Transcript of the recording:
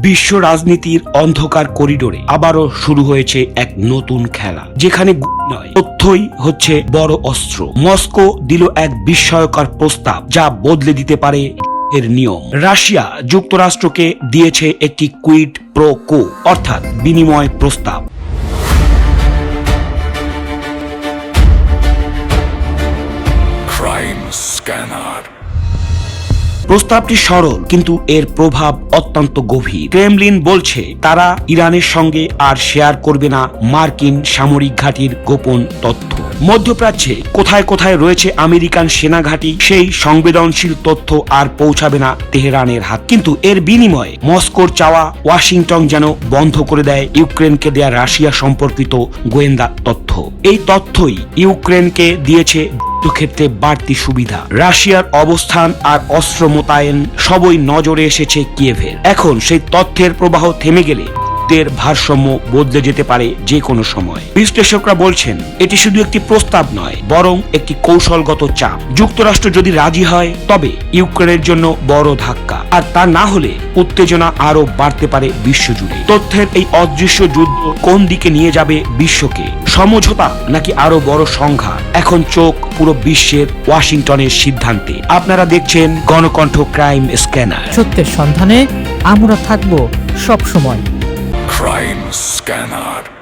বিশ্ব রাজনীতির অন্ধকার করিডোরে আবারও শুরু হয়েছে এক নতুন খেলা, যেখানে নয় তথ্যই হচ্ছে বড় অস্ত্র। মস্কো দিল এক বিস্ময়কর প্রস্তাব যা বদলে দিতে পারে এর নিয়ম। রাশিয়া যুক্তরাষ্ট্রকে দিয়েছে একটি কুইড প্রো কো অর্থাৎ বিনিময় প্রস্তাব। প্রস্তাবটি সরল, কিন্তু এর প্রভাব অত্যন্ত গভীর। ক্রেমলিন বলছে তারা ইরানের সঙ্গে আর শেয়ার করবে না মার্কিন সামরিক ঘাঁটির গোপন তথ্য। মধ্যপ্রাচ্যে কোথায় কোথায় রয়েছে আমেরিকান সেনা ঘাঁটি, সেই সংবেদনশীল তথ্য আর পৌঁছাবে না তেহরানের হাত। কিন্তু এর বিনিময়ে মস্কোর চাওয়া ওয়াশিংটন যেন বন্ধ করে দেয় ইউক্রেনকে দেয়া রাশিয়া সম্পর্কিত গোয়েন্দা তথ্য। এই তথ্যই ইউক্রেনকে দিয়েছে ক্ষেত্রে বাড়তি সুবিধা। রাশিয়ার অবস্থান আর অস্ত্র মোতায়েন সবই নজরে এসেছে কিয়েভের। এখন সেই তথ্যের প্রবাহ থেমে গেলে এর ভারসাম্য বদলে যেতে পারে যে কোনো সময়। বিশ্লেষকরা বলছেন এটি শুধু একটি প্রস্তাব নয়, বরং একটি কৌশলগত চাপ। যুক্তরাষ্ট্র যদি রাজি হয় তবে ইউক্রেনের জন্য বড় ধাক্কা, আর তা না হলে উত্তেজনা আরো বাড়তে পারে বিশ্বজুড়ে। তথ্যের এই অদৃশ্য যুদ্ধ কোন দিকে নিয়ে যাবে বিশ্বকে? সমঝোতা নাকি আরো বড় সংঘাত? এখন চোখ পুরো বিশ্বের ওয়াশিংটনের সিদ্ধান্তে। আপনারা দেখছেন গণকণ্ঠ ক্রাইম স্ক্যানার। সত্যের সন্ধানে আমরা থাকবো সব সময়। Crime Scanner.